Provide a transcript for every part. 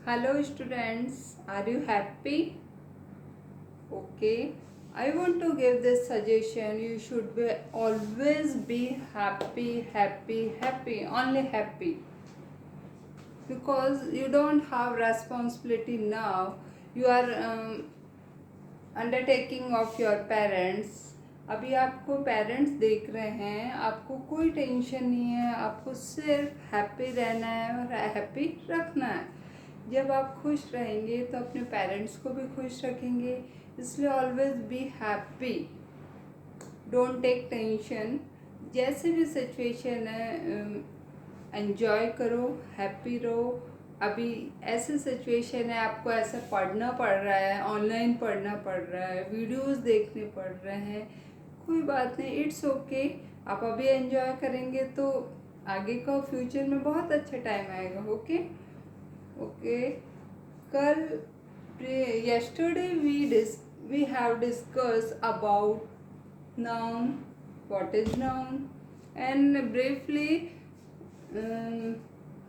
Hello students, are you happy? Okay, I want to give this suggestion. You should be always be happy, only happy. Because you don't have responsibility now. You are undertaking of your parents. अभी आपको parents देख रहे हैं, आपको कोई tension नहीं है, आपको सिर्फ हैप्पी रहना है और हैप्पी रखना है. जब आप खुश रहेंगे तो अपने पेरेंट्स को भी खुश रखेंगे. इसलिए always be happy, don't take tension. जैसे भी सिचुएशन है एंजॉय करो, हैप्पी रहो. अभी ऐसे सिचुएशन है, आपको ऐसा पढ़ना पड़ रहा है, ऑनलाइन पढ़ना पड़ रहा है, वीडियोस देखने पड़ रहे हैं, कोई बात नहीं, इट्स ओके. आप अभी एंजॉय करेंगे तो आगे का फ्यूचर में बहुत अच्छा टाइम आएगा. Okay okay. कल yesterday we have discussed about noun, what is noun, and briefly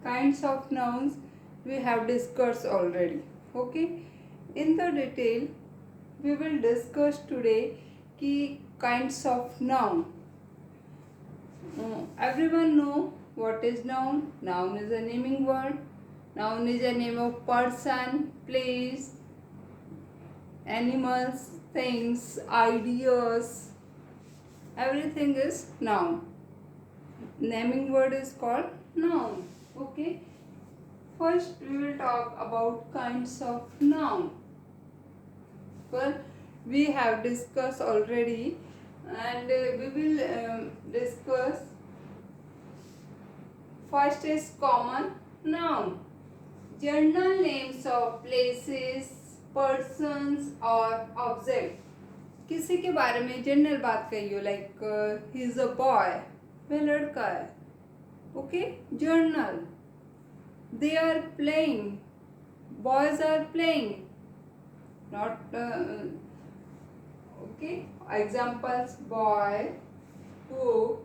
kinds of nouns we have discussed already. Okay, in the detail we will discuss today ki kinds of noun. Everyone know what is noun. Noun is a naming word. Noun is a name of person, place, animals, things, ideas. Everything is noun. Naming word is called noun. Okay. First we will talk about kinds of noun. Well, we have discussed already, and we will discuss. First is common noun. General names of places, persons or object. किसी के बारे में general बात कही हो, like he is a boy, वह लड़का है. Okay, general. They are playing. Boys are playing. Not okay. Examples: boy, book,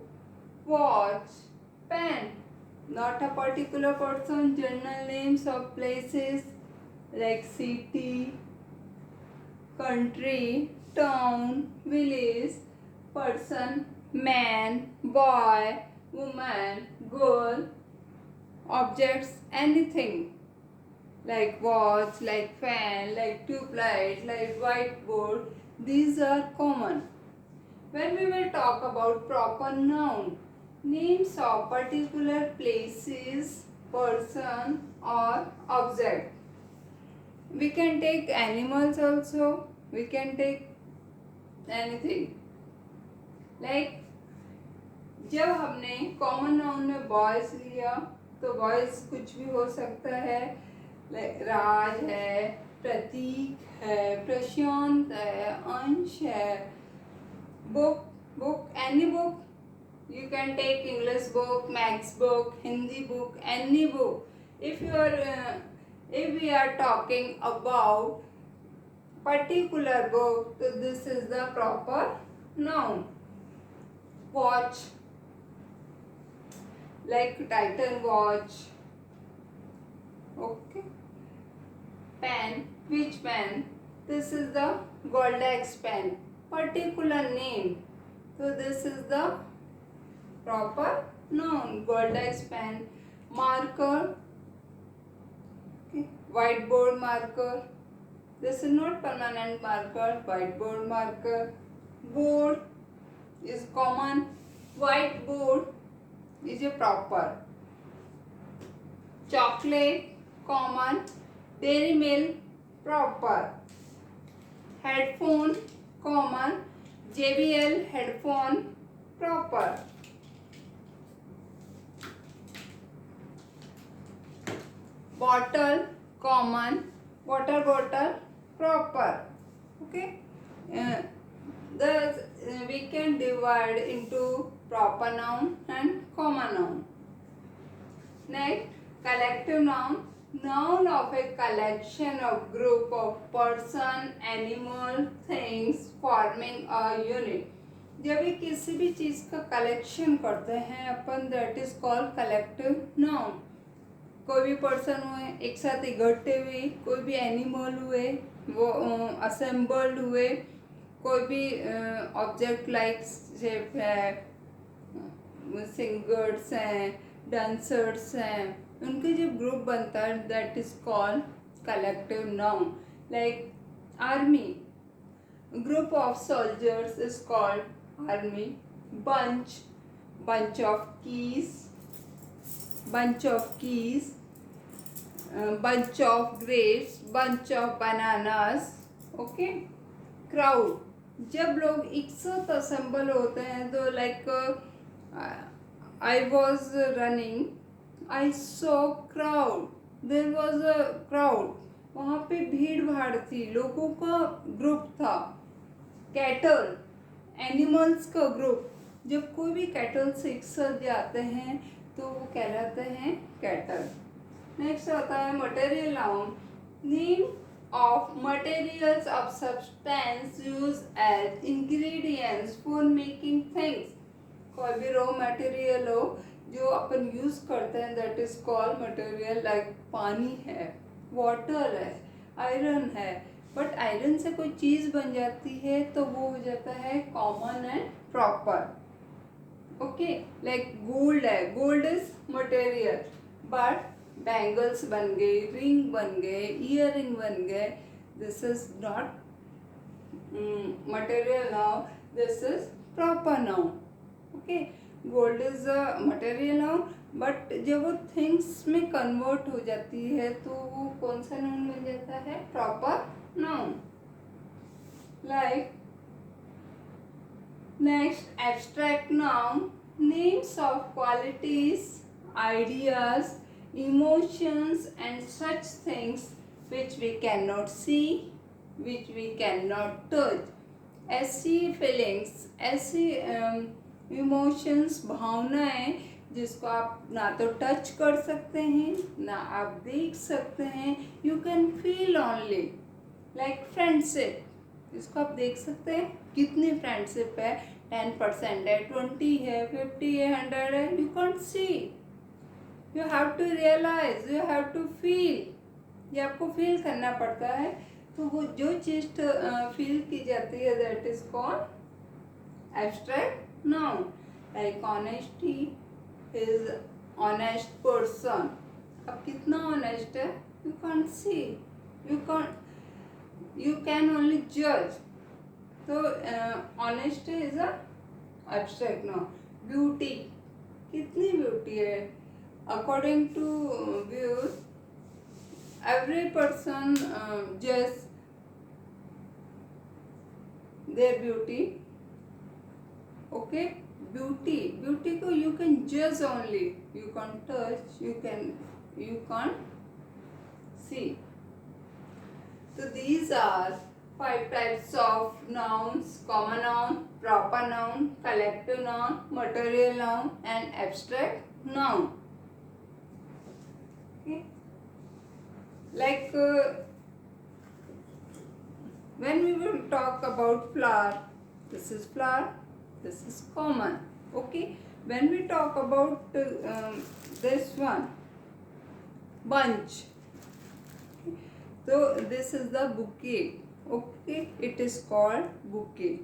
watch, pen. Not a particular person. General names of places like city, country, town, village, person, man, boy, woman, girl. Objects, anything like watch, like fan, like tube light, like whiteboard, these are common. When we will talk about proper noun, names of particular places, person or object. We can take animals also, we can take anything. Like जब हमने common noun में boys लिया तो boys कुछ भी हो सकता है. राज है, प्रतीक है, प्रशांत है, अंश है. Book, book, any book. You can take English book, maths book, Hindi book, any book. If we are talking about particular book, तो this is the proper noun. Watch, like Titan watch. Okay. Pen, which pen? This is the Goldex pen. Particular name. So this is the proper noun. Goldex pen. Marker. Okay. Whiteboard marker. This is not permanent marker. Whiteboard marker. Board is common. Whiteboard is a proper. Chocolate common. Dairy milk proper. Headphone common. JBL headphone proper. Bottle common. Water bottle proper. Okay. Thus we can divide into proper noun and common noun. Next, collective noun. Noun of a collection of group of person, animal, things forming a unit. जब ये किसी भी चीज का collection करते हैं अपन, that is called collective noun. कोई भी पर्सन हुए एक साथ इकट्ठे हुए, कोई भी एनिमल हुए वो असेंबल्ड हुए, कोई भी ऑब्जेक्ट लाइक शेप है, सिंगर्स हैं, डांसर्स हैं, उनके जब ग्रुप बनता है that is called collective noun. Like army, group of soldiers is called army. Bunch, bunch of keys, bunch of keys, bunch of grapes, bunch of bananas. Okay. Crowd, जब लोग एक साथ असेंबल होते हैं तो like I was running, I saw crowd, there was a crowd, वहाँ पे भीड़ भाड़ थी, लोगों का ग्रुप था. कैटल, एनिमल्स का ग्रुप, जब कोई भी कैटल से एक साथ जाते हैं तो वो कहलाते हैं कैटल. नेक्स्ट आता है material noun. Name of materials of substance used as ingredients for making things. कोई भी रॉ मटेरियल हो जो अपन यूज करते हैं that is called material. Like पानी है, वाटर है, आयरन है. बट आयरन से कोई चीज बन जाती है तो वो हो जाता है common and proper. Okay. Like gold है, gold is material, but bangles बन गए, रिंग बन गए, ईयर रिंग बन गए, this is not material now, this is proper noun. Okay. Gold is a material noun, but जब वो थिंग्स में कन्वर्ट हो जाती है तो वो कौन सा नाउन बन जाता है? Proper noun. Like next abstract noun. Names of qualities, ideas, emotions and such things which we cannot see, which we cannot touch. ऐसी फीलिंग्स, ऐसी इमोशंस, भावनाएं जिसको आप ना तो टच कर सकते हैं ना आप देख सकते हैं. You can feel only. Like friendship, इसको आप देख सकते हैं कितनी फ्रेंडशिप है, 10% है, 20 है, 50 है, 100 है. You can't see. You have to realise, you have to feel. ये आपको फील करना पड़ता है. तो वो जो चीज फील की जाती है that is called abstract noun. Like honesty is honest person. अब कितना ऑनेस्ट है you can't see, you can only जज. तो honesty is a abstract noun. Beauty, कितनी ब्यूटी है. According to views, every person judge their beauty. Okay. Beauty को you can judge only, you can't touch, you can't see. So these are 5 types of nouns: common noun, proper noun, collective noun, material noun and abstract noun. Okay. Like when we will talk about flower, this is flower, this is common. Okay. When we talk about this one, bunch, so this is the bouquet. Okay, it is called bouquet.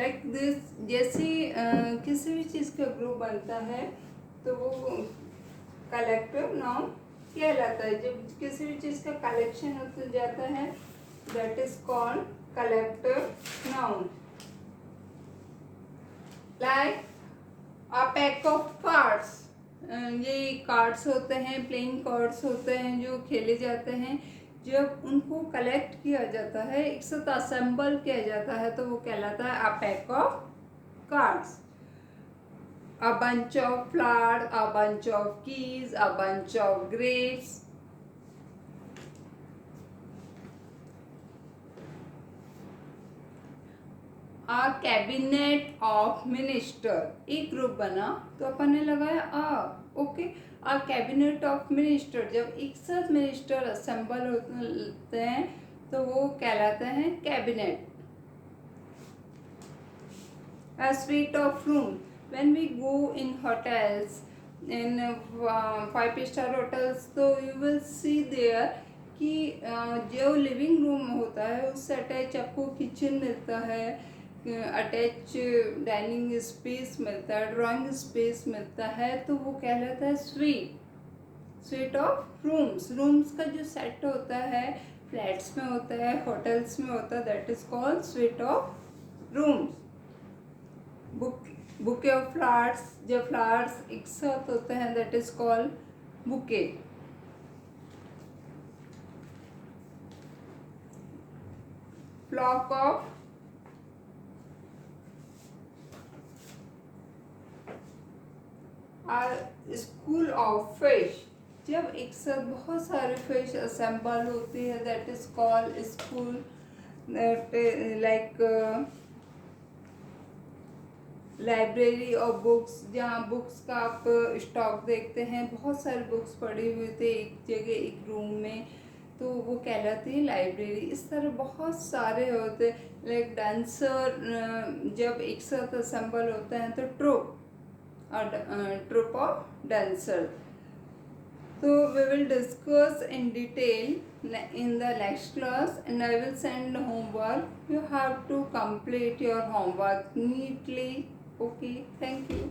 Like this, जैसे किसी भी चीज़ का group बनता है तो वो collective noun कहलाता है. जब किसी भी चीज़ का कलेक्शन हो जाता है that is called collective noun. Like a pack of cards. ये कार्ड्स होते हैं, प्लेइंग कार्ड्स होते हैं जो खेले जाते हैं. जब उनको कलेक्ट किया जाता है, एक साथ असेंबल किया जाता है तो वो कहलाता है a pack of cards. A bunch of flowers, a bunch of keys, a bunch of grapes. A cabinet of minister. एक ग्रुप बना तो अपन ने लगाया a. Okay. A cabinet of minister. जब एक साथ मिनिस्टर असेंबल होते हैं तो वो कहलाते हैं cabinet. A suite of rooms. When we go in hotels in 5 star hotels, तो you will see there कि जो लिविंग रूम होता है उससे अटैच आपको किचन मिलता है, अटैच डाइनिंग स्पेस मिलता है, ड्राइंग स्पेस मिलता है, तो वो कहलाता है स्वीट ऑफ रूम्स। रूम्स का जो सेट होता है फ्लैट्स में होता है, होटल्स में होता है, that is called suite of rooms. Bouquet of flowers, जब फ्लावर्स एक साथ होते हैं that is called bouquet. Flock of school of fish, जब एक साथ बहुत सारे फिश असेंबल होते हैं that is called school. That like library और बुक्स, जहाँ बुक्स का आप स्टॉक देखते हैं, बहुत सारे बुक्स पड़े हुए थे एक जगह एक रूम में, तो वो कहलाती है लाइब्रेरी। इस तरह बहुत सारे होते हैं। लाइक डांसर जब एक साथ असेंबल होते हैं तो troupe of dancer. So we will discuss in detail in the next class, and I will send homework. You have to complete your homework neatly. Okay, thank you.